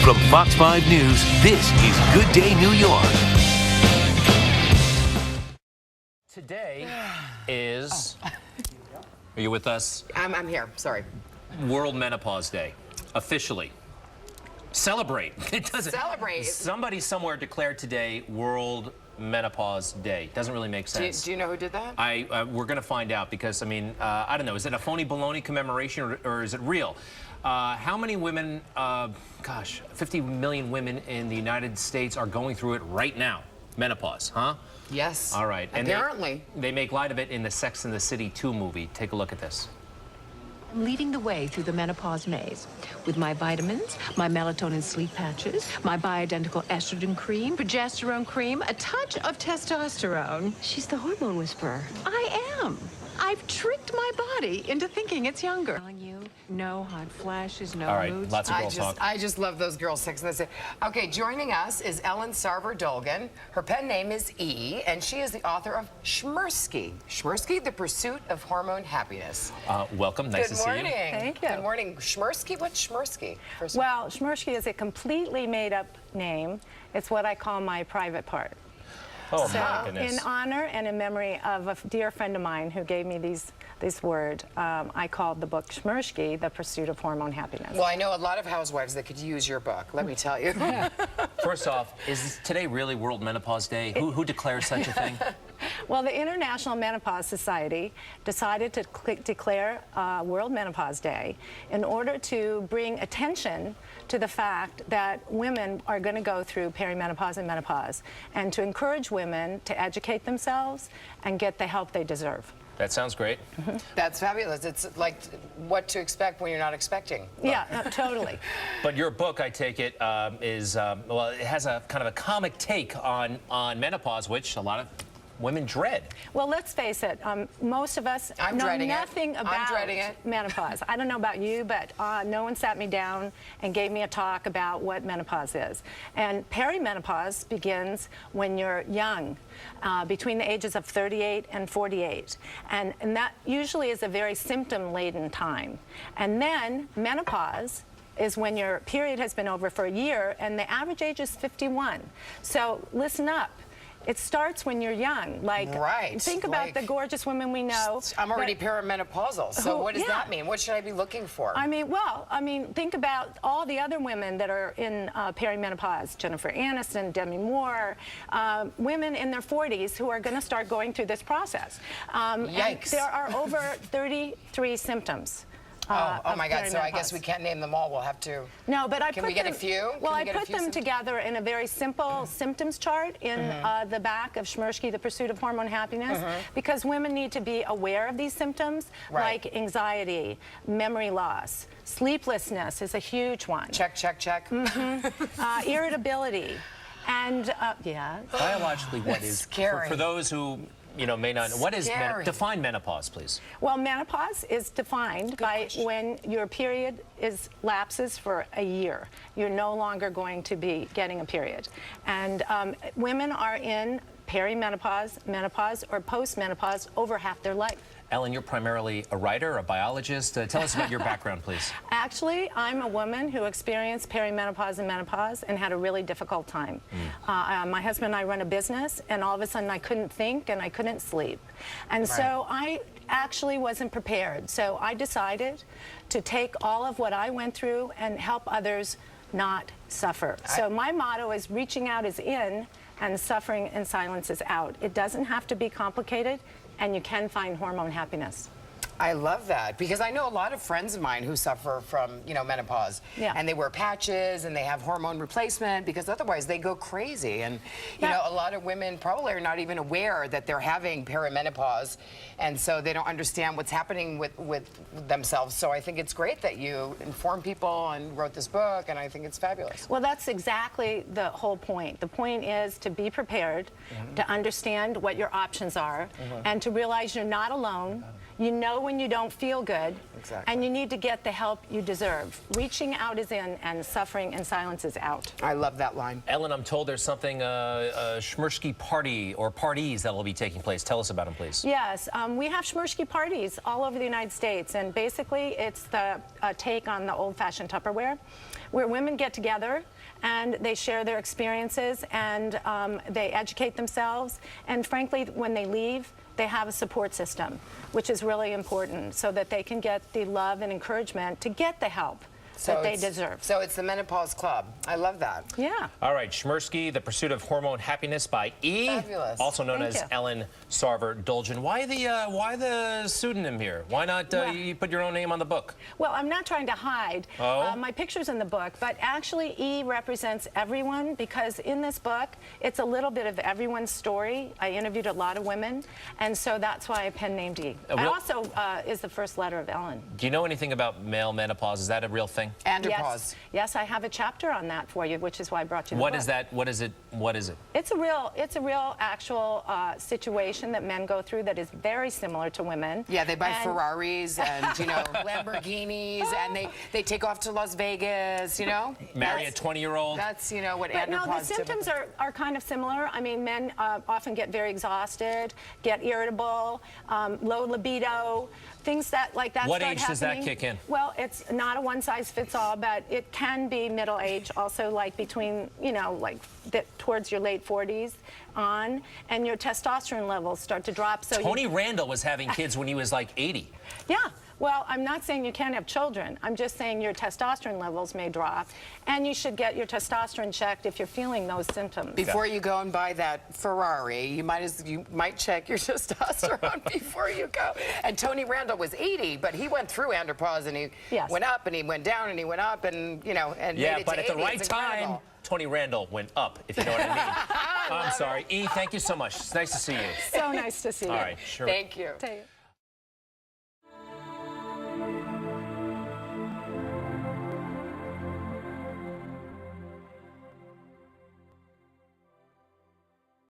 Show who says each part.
Speaker 1: From Fox 5 News, this is Good Day New York.
Speaker 2: Today is, are you with us?
Speaker 3: I'm here, sorry.
Speaker 2: World Menopause Day, officially. Celebrate. It doesn't.
Speaker 3: Celebrate.
Speaker 2: Somebody somewhere declared today World Menopause Day. Doesn't really make sense.
Speaker 3: Do you know who did that?
Speaker 2: We're going to find out because, I mean, I don't know. Is it a phony baloney commemoration or is it real? How many women, 50 million women in the United States are going through it right now? Menopause, huh?
Speaker 3: Yes.
Speaker 2: All right. And
Speaker 3: apparently.
Speaker 2: They make light of it in the Sex and the City 2 movie. Take a look at this.
Speaker 4: I'm leading the way through the menopause maze with my vitamins, my melatonin sleep patches, my bioidentical estrogen cream, progesterone cream, a touch of testosterone.
Speaker 5: She's the hormone whisperer.
Speaker 4: I am. I've tricked my body into thinking it's younger. No hot flashes, no
Speaker 2: All right,
Speaker 4: moods.
Speaker 2: lots of girl talk.
Speaker 3: I just love those girls. Sex and the City. Okay, joining us is Ellen Sarver Dolgen. Her pen name is E, and she is the author of Schmersky. Schmersky, The Pursuit of Hormone Happiness.
Speaker 2: Welcome, nice to see you.
Speaker 3: Good morning.
Speaker 5: Thank you.
Speaker 3: Good morning. Schmersky, what's Schmersky?
Speaker 5: Well, Schmersky is a completely made-up name. It's what I call my private part.
Speaker 2: Oh,
Speaker 5: So,
Speaker 2: my goodness.
Speaker 5: in honor and in memory of a dear friend of mine who gave me this word, I called the book Schmersky, The Pursuit of Hormone Happiness.
Speaker 3: Well, I know a lot of housewives that could use your book, let me tell you.
Speaker 2: First off, is today really World Menopause Day? Who declares such a thing?
Speaker 5: Well, the International Menopause Society decided to declare World Menopause Day in order to bring attention to the fact that women are going to go through perimenopause and menopause, and to encourage women to educate themselves and get the help they deserve.
Speaker 2: That sounds great.
Speaker 3: That's fabulous. It's like what to expect when you're not expecting.
Speaker 5: Yeah, no, totally.
Speaker 2: But your book, I take it, well, it has a kind of a comic take on menopause, which a lot of women dread.
Speaker 5: Well, let's face it, most of us know nothing about menopause. I don't know about you, but no one sat me down and gave me a talk about what menopause is. And perimenopause begins when you're young, between the ages of 38 and 48. And that usually is a very symptom-laden time. And then menopause is when your period has been over for a year, and the average age is 51. So listen up. It starts when you're young. Think about the gorgeous women we know.
Speaker 3: I'm already perimenopausal, so what does that mean? What should I be looking for?
Speaker 5: I mean, think about all the other women that are in perimenopause. Jennifer Aniston, Demi Moore, women in their 40s who are going to start going through this process.
Speaker 3: Yikes.
Speaker 5: There are over 33 symptoms.
Speaker 3: Oh my God! So I guess we can't name them all. We'll have to.
Speaker 5: No, but
Speaker 3: Can we get a few?
Speaker 5: Well, I put them together in a very simple symptoms chart in the back of Schmersky, The Pursuit of Hormone Happiness, because women need to be aware of these symptoms, like anxiety, memory loss, sleeplessness is a huge one.
Speaker 3: Check, check, check.
Speaker 5: Irritability, and
Speaker 2: Biologically, what is
Speaker 3: scary
Speaker 2: for those who may not know, what is define menopause, please?
Speaker 5: Well, menopause is defined by when your period lapses for a year. You're no longer going to be getting a period. And women are in perimenopause, menopause, or postmenopause over half their life.
Speaker 2: Ellen, you're primarily a writer, a biologist. Tell us about your background, please.
Speaker 5: Actually, I'm a woman who experienced perimenopause and menopause and had a really difficult time. My husband and I run a business, and all of a sudden I couldn't think and I couldn't sleep. And so I actually wasn't prepared. So I decided to take all of what I went through and help others not suffer. So my motto is reaching out is in and suffering in silence is out. It doesn't have to be complicated, and you can find hormone happiness.
Speaker 3: I love that, because I know a lot of friends of mine who suffer from, menopause. And they wear patches and they have hormone replacement because otherwise they go crazy. And, a lot of women probably are not even aware that they're having perimenopause, and so they don't understand what's happening with themselves. So I think it's great that you inform people and wrote this book, and I think it's fabulous.
Speaker 5: Well, that's exactly the whole point. The point is to be prepared, to understand what your options are, and to realize you're not alone. You know when you don't feel good, and you need to get the help you deserve. Reaching out is in, and suffering in silence is out.
Speaker 3: I love that line.
Speaker 2: Ellen, I'm told there's something, a Schmersky party or parties that will be taking place. Tell us about them, please.
Speaker 5: Yes, we have Schmersky parties all over the United States, and basically it's the take on the old-fashioned Tupperware, where women get together and they share their experiences, and they educate themselves. And frankly, when they leave, they have a support system, which is really important, so that they can get the love and encouragement to get the help that they deserve.
Speaker 3: So it's the Menopause Club. I love that.
Speaker 5: Yeah.
Speaker 2: All right, Chmersky, The Pursuit of Hormone Happiness by E.
Speaker 3: Fabulous.
Speaker 2: Also known as Ellen Sarver Dolgen. Why the pseudonym here? Why not you put your own name on the book?
Speaker 5: Well, I'm not trying to hide my pictures in the book, but actually E represents everyone, because in this book, it's a little bit of everyone's story. I interviewed a lot of women, and so that's why I pen named E. It also is the first letter of Ellen.
Speaker 2: Do you know anything about male menopause? Is that a real thing?
Speaker 3: Andropause.
Speaker 5: Yes, I have a chapter on that for you, which is why I brought you the book.
Speaker 2: What is that? What is it? What is it?
Speaker 5: It's a real actual situation that men go through that is very similar to women.
Speaker 3: Yeah, they buy Ferraris and, you know, Lamborghinis, and they take off to Las Vegas, you know?
Speaker 2: Marry a 20-year-old.
Speaker 3: That's, you know, what andropause.
Speaker 5: No, the symptoms are kind of similar. I mean, men often get very exhausted, get irritable, low libido, things like that.
Speaker 2: What age does that kick in?
Speaker 5: Well, it's not a one-size-fits-all, but it can be middle age, also like between, you know, like towards your late 40s on, and your testosterone levels start to drop. So
Speaker 2: Tony Randall was having kids when he was like 80.
Speaker 5: Yeah. Well, I'm not saying you can't have children. I'm just saying your testosterone levels may drop, and you should get your testosterone checked if you're feeling those symptoms.
Speaker 3: Before you go and buy that Ferrari, you might check your testosterone before you go. And Tony Randall was 80, but he went through andropause, and he went up, and he went down, and he went up, and, you know, and
Speaker 2: yeah,
Speaker 3: made it
Speaker 2: but
Speaker 3: to
Speaker 2: at the
Speaker 3: 80.
Speaker 2: right time, Tony Randall went up, if you know what I mean. I'm sorry. E, thank you so much. It's nice to see you.
Speaker 5: So nice to see you.
Speaker 2: All right, sure.
Speaker 3: Thank you.